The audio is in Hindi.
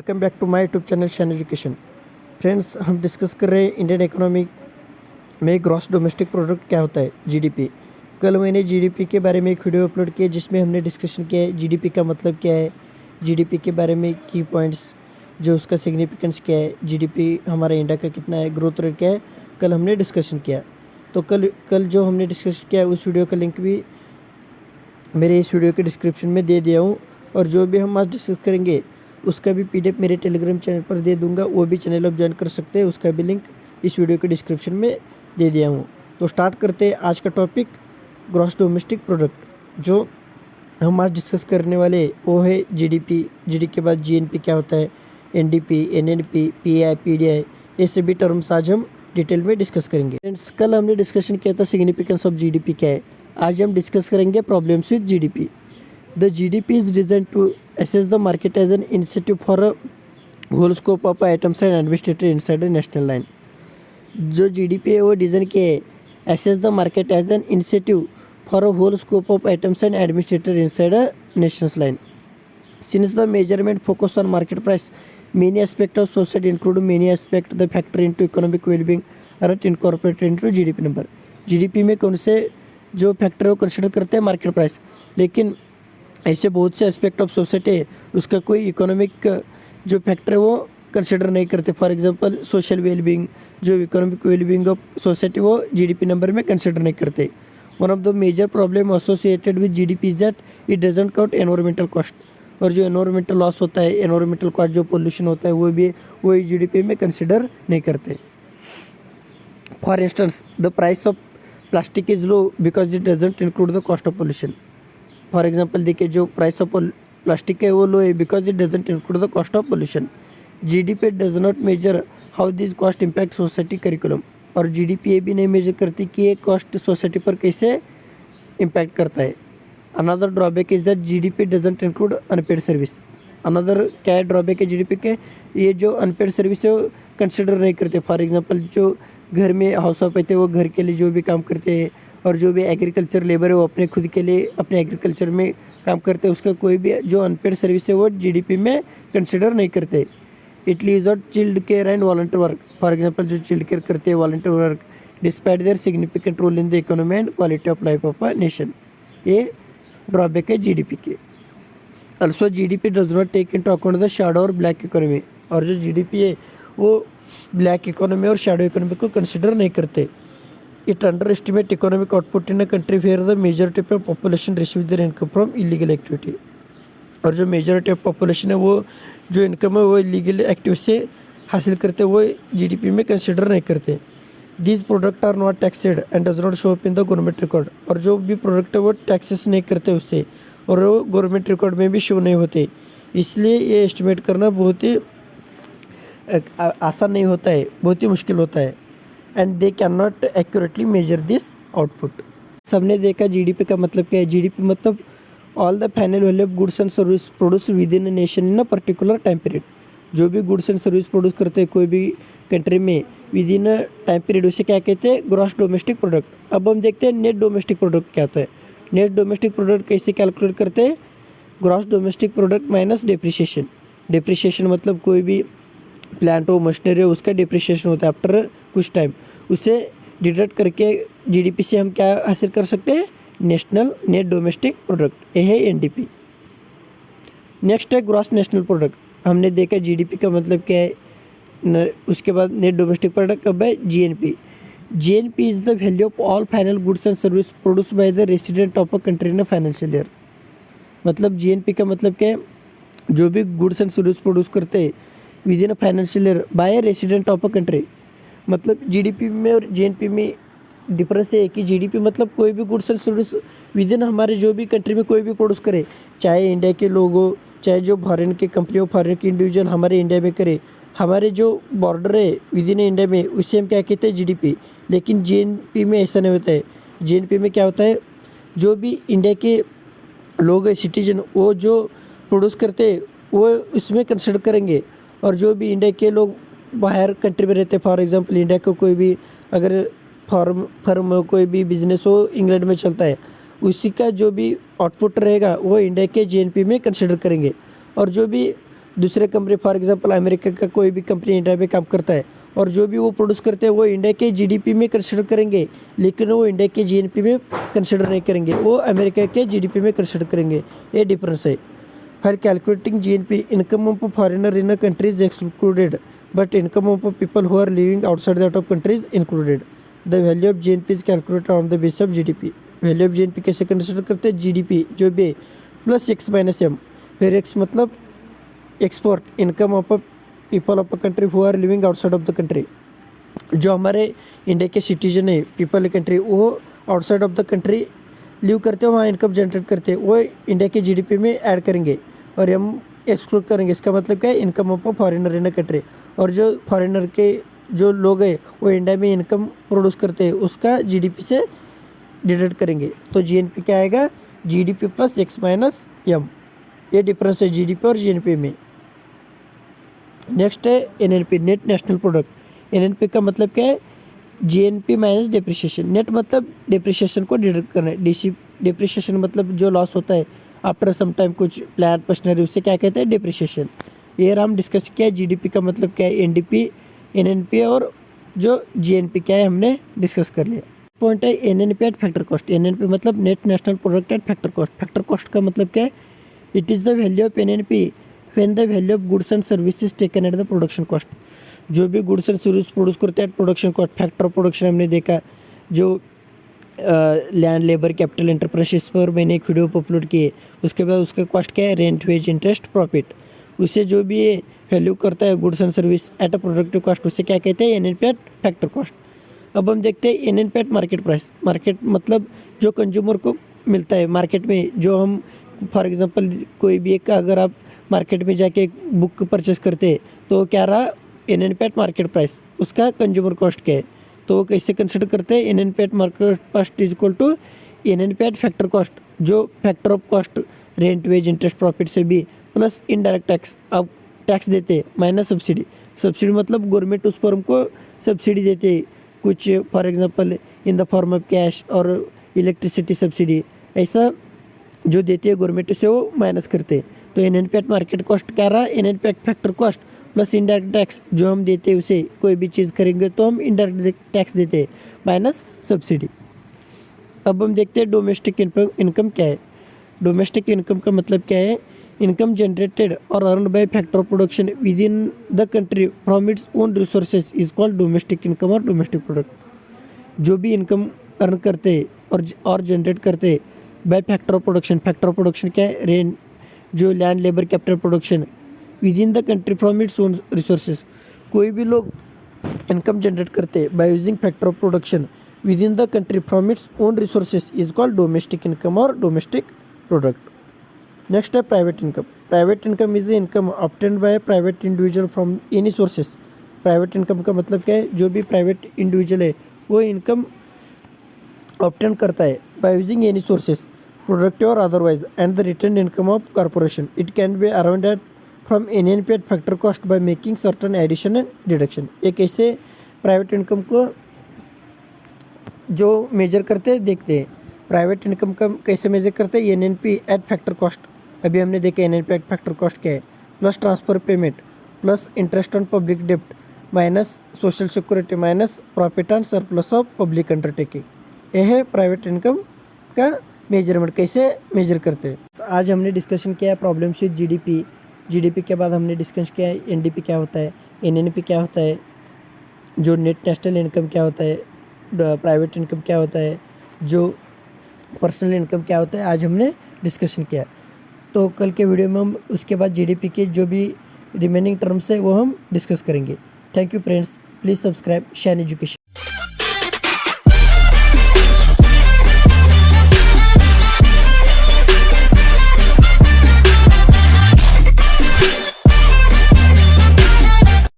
Welcome back to my YouTube channel Shan education. Friends, हम डिस्कस कर रहे हैं इंडियन इकोनॉमी में ग्रॉस डोमेस्टिक प्रोडक्ट क्या होता है, जीडीपी। कल मैंने जीडीपी के बारे में एक वीडियो अपलोड किया जिसमें हमने डिस्कशन किया है जीडीपी का मतलब क्या है, जीडीपी के बारे में की पॉइंट्स, जो उसका सिग्निफिकेंस क्या है, जीडीपी हमारा इंडिया का कितना है, ग्रोथ रेट क्या है, कल हमने डिस्कशन किया। तो कल जो हमने डिस्कशन किया उस वीडियो का लिंक भी मेरे इस वीडियो के डिस्क्रिप्शन में दे दिया हूँ, और जो भी हम आज डिस्कस करेंगे उसका भी पीडीएफ मेरे टेलीग्राम चैनल पर दे दूंगा, वो भी चैनल आप ज्वाइन कर सकते हैं, उसका भी लिंक इस वीडियो के डिस्क्रिप्शन में दे दिया हूँ। तो स्टार्ट करते हैं आज का टॉपिक, ग्रॉस डोमेस्टिक प्रोडक्ट। जो हम आज डिस्कस करने वाले वो है जीडीपी। जीडी के बाद जीएनपी क्या होता है, एनडीपी, एनएनपी, पीआई, पीडीआई, ये सभी टर्म्स आज हम डिटेल में डिस्कस करेंगे। फ्रेंड्स, कल हमने डिस्कशन किया था सिग्निफिकेंस ऑफ जीडीपी क्या है, आज हम डिस्कस करेंगे problems with GDP. The GDP is designed to assess the market as an incentive for a whole scope of items and administrator inside a national line. जो GDP है वो डिज़ाइन किया है assess the market as an incentive for a whole scope of items and administrator inside a national line. Since the measurement focus on market price, many aspects of society include many aspects that factor into economic well-being are incorporated into GDP number. GDP में कौन से जो फैक्टर है वो कंसिडर करते हैं, मार्केट प्राइस, लेकिन ऐसे बहुत से एस्पेक्ट ऑफ सोसाइटी है उसका कोई इकोनॉमिक जो फैक्टर है वो कंसिडर नहीं करते। फॉर एग्जांपल सोशल वेलबींग, जो इकोनॉमिक वेलबींग ऑफ सोसाइटी वो जीडीपी नंबर में कंसिडर नहीं करते। One of the major problem associated with GDP is that it doesn't count environmental cost, और जो एनवायरमेंटल लॉस होता है, एनवायरमेंटल कॉस्ट जो पोल्यूशन होता है वो भी वही जीडीपी में कंसिडर नहीं करते। For instance the price of plastic is low because it doesn't include the cost of pollution. For example देखिए, जो प्राइस ऑफ प्लास्टिक है वो लो है because it doesn't include the cost of pollution. GDP does not major how this cost impact society curriculum, और जीडीपी ये भी नहीं मेजर करती कि ये कॉस्ट सोसाइटी पर कैसे इम्पैक्ट करता है। Another drawback is that GDP doesn't include unpaid service. Another क्या है ड्रॉबैक है जीडीपी के, ये जो अनपेड सर्विस है वो कंसिडर नहीं करते। फॉर एग्जांपल जो घर में हाउस वाइफ रहते हैं वो घर के लिए जो भी काम करते हैं, और जो भी एग्रीकल्चर लेबर है वो अपने खुद के लिए अपने एग्रीकल्चर में काम करते हैं, उसका कोई भी जो अनपेड सर्विस है वो जीडीपी में कंसिडर नहीं करते। It leaves out child care and volunteer work. For example जो चिल्ड केयर करते हैं, volunteer work, despite their significant role in the economy and quality of life of a nation. ये ड्रॉबैक है जीडीपी के। Also GDP does not take into account the shadow और ब्लैक इकोनॉमी, और जो जीडीपी है वो ब्लैक इकोनॉमी और शैडो इकोनॉमी को कंसिडर नहीं करते। It underestimates economic output in a country where the majority of population receive their income from illegal activity, और जो मेजॉरिटी ऑफ पॉपुलेशन है वो जो इनकम है वो इलीगल एक्टिविटी से हासिल करते वो जीडीपी में कंसिडर नहीं करते। These product are not taxed and does not show up in the government record, और जो भी प्रोडक्ट है वो टैक्सेस नहीं करते उससे, और वो गवर्नमेंट रिकॉर्ड में भी शो नहीं होते। इसलिए ये एस्टिमेट करना बहुत ही आसान नहीं होता है, बहुत ही मुश्किल होता है। And they can not accurately measure this output. सबने देखा जीडीपी का मतलब क्या है। जीडीपी मतलब all the final value of goods and service produce with in a nation in a particular time period. जो भी गुड्स एंड सर्विस प्रोड्यूस करते हैं कोई भी कंट्री में with in a time period, उसे क्या कहते हैं, ग्रॉस डोमेस्टिक प्रोडक्ट। अब हम देखते हैं नेट डोमेस्टिक प्रोडक्ट क्या होता है। नेट डोमेस्टिक प्रोडक्ट कैसे कैलकुलेट करते हैं, gross domestic product minus depreciation. Depreciation मतलब कोई भी प्लांट हो, मशीनरी हो, उसका डिप्रिसिएशन होता है आफ्टर कुछ टाइम, उसे डिडक्ट करके जीडीपी से हम क्या हासिल कर सकते हैं, नेशनल नेट डोमेस्टिक प्रोडक्ट। ये है एनडीपी। नेक्स्ट है ग्रॉस नेशनल प्रोडक्ट। हमने देखा जीडीपी का मतलब क्या है, उसके बाद नेट डोमेस्टिक प्रोडक्ट कब है, GNP. GNP is the value of all final goods and service produce by the resident of a country in a financial year. मतलब जीएनपी का मतलब क्या है, जो भी गुड्स एंड सर्विस प्रोड्यूस करते हैं within a financial year by resident of a country. मतलब जीडीपी में और जीएनपी में डिफरेंस है कि जीडीपी मतलब कोई भी goods and service with in हमारे जो भी कंट्री में कोई भी प्रोड्यूस करे, चाहे इंडिया के लोग हो, चाहे जो फॉरेन के कंपनी हो, फॉरेन के इंडिविजुअल हमारे इंडिया में करे, हमारे जो बॉर्डर है विद इन इंडिया में उसे हम क्या कहते हैं, जीडीपी। लेकिन जीएनपी में ऐसा नहीं होता है। जीएनपी में क्या होता है, जो भी इंडिया के लोग हैं, सिटीजन, वो जो प्रोड्यूस करते हैं वो उसमें कंसिडर करेंगे, और जो भी इंडिया के लोग बाहर कंट्री में रहते हैं, फॉर एग्जांपल इंडिया को कोई भी अगर फर्म हो, कोई भी बिजनेस हो इंग्लैंड में चलता है, उसी का जो भी आउटपुट रहेगा वो इंडिया के जीएनपी में कंसिडर करेंगे। और जो भी दूसरे कंपनी फॉर एग्जांपल अमेरिका का कोई भी कंपनी इंडिया में काम करता है और जो भी वो प्रोड्यूस करते हैं वो इंडिया के जीडीपी में कंसिडर करेंगे, लेकिन वो इंडिया के जीएनपी में कंसिडर नहीं करेंगे, वो अमेरिका के जीडीपी में कंसिडर करेंगे। ये डिफरेंस है। For calculating GNP, income of foreigner in a country is excluded but income of people who are living outside that of country is included. The value of GNP is calculated on the base of GDP. Value of GNP कैसे कंसिडर करते हैं? जीडीपी जो भी प्लस एक्स माइनस एम, फिर एक्स मतलब export, income of people of a country who are living outside of the country. जो हमारे इंडिया के सिटीजन है, पीपल कंट्री, वो outside of the country live करते हैं, वहाँ इनकम जनरेट करते हैं, वो इंडिया के जीडीपी में ऐड करेंगे और हम एक्सक्लूड करेंगे। इसका मतलब क्या है? Income of foreigner in a country. और जो फॉरेनर के जो लोग हैं वो इंडिया में इनकम प्रोड्यूस करते हैं, उसका जीडीपी से डिडक्ट करेंगे। तो जीएनपी क्या आएगा? GDP plus X minus M. ये डिफरेंस है जीडीपी और जीएनपी में। नेक्स्ट है NNP, net national product. NNP का मतलब क्या है? GNP minus depreciation. नेट मतलब डिप्रिशिएशन को डिडक्ट करना है। डिप्रिशिएशन मतलब जो लॉस होता है आफ्टर सम टाइम, कुछ प्लांट मशीनरी, उससे क्या कहते हैं? डिप्रिशिएशन। ये हम डिस्कस किया है। जीडीपी का मतलब क्या है? एनडीपी, एनएनपी और जो जीएनपी क्या है हमने डिस्कस कर लिया। पॉइंट है NNP at factor cost. NNP मतलब net national product at factor cost. Factor cost का मतलब क्या है? It is the value of NNP when the value of goods and services taken at the production cost। जो भी गुड्स एंड सर्विस प्रोड्यूस करते हैं production cost. Factor of production हमने देखा, जो लैंड, लेबर, कैपिटल, एंटरप्राइजेस पर मैंने एक वीडियो अपलोड किए। उसके बाद उसका कॉस्ट क्या है? Rent, wage, interest, profit. उसे जो भी वैल्यू करता है goods and service at a productive cost, उसे क्या कहते हैं? NNP at factor cost. अब हम देखते हैं NNP at market price. Market मतलब जो कंज्यूमर को मिलता है मार्केट में। जो हम फॉर एग्जांपल कोई भी एक, अगर आप मार्केट में जाके एक बुक परचेस करते तो क्या रहा? NNP at market price. उसका कंज्यूमर कॉस्ट क्या है? तो वो कैसे कंसिडर करते हैं? NNP at market cost is equal to NNP at factor cost, जो factor of cost rent, wage, interest, profit से भी प्लस इनडायरेक्ट टैक्स। अब टैक्स देते माइनस सब्सिडी। सब्सिडी मतलब गवर्नमेंट उस फर्म को सब्सिडी देते कुछ, for example in the form of cash और इलेक्ट्रिसिटी सब्सिडी, ऐसा जो देती है गवर्नमेंट उसे वो माइनस करते। तो एनएनपी एट मार्केट कॉस्ट क्या रहा? NNP at factor cost plus indirect tax, जो हम देते हैं उसे, कोई भी चीज़ खरीदेंगे तो हम इनडायरेक्ट टैक्स देते हैं माइनस सब्सिडी। अब हम देखते हैं डोमेस्टिक इनकम क्या है। डोमेस्टिक इनकम का मतलब क्या है? इनकम जनरेटेड और earn by factor of production with in the country from its own resources is called domestic income और डोमेस्टिक प्रोडक्ट। जो भी इनकम अर्न करते हैं और जनरेट करते हैं by factor of production. Factor of production क्या है? रेंट, जो land, labour, capital, production with in the country from its own resources. कोई भी लोग इनकम जनरेट करते हैं by using factor of production with in the country from its own resources is called domestic income और डोमेस्टिक प्रोडक्ट। नेक्स्ट है private income. Private income is the income obtained by private individual from any sources. Private income का मतलब क्या है? जो भी प्राइवेट इंडिविजुअल है वो इनकम ऑब्टेन करता है by using any sources, productive or otherwise, and the retained income of corporation. It can be arrived from NNP at factor cost by making certain addition and deduction। एक ऐसे प्राइवेट इनकम को जो मेजर करते हैं देखते हैं। प्राइवेट इनकम का कैसे मेजर करते हैं? NNP at factor cost. अभी हमने देखा एनएनपी एट फैक्टर कॉस्ट क्या है? Plus transfer payment plus interest on public डेप्ट minus social security minus profit on surplus of public undertaking. यह है प्राइवेट इनकम का मेजरमेंट, कैसे मेजर करते हैं। आज हमने डिस्कशन किया है प्रॉब्लम्स विद जीडीपी। जीडीपी के बाद हमने डिस्कस किया है एनडीपी क्या होता है, एनएनपी क्या होता है, जो नेट नेशनल इनकम क्या होता है, प्राइवेट इनकम क्या होता है, जो पर्सनल इनकम क्या होता है, आज हमने डिस्कशन किया। तो कल के वीडियो में हम उसके बाद जीडीपी के जो भी रिमेनिंग टर्म्स है वो हम डिस्कस करेंगे। Thank you friends, please subscribe shine education.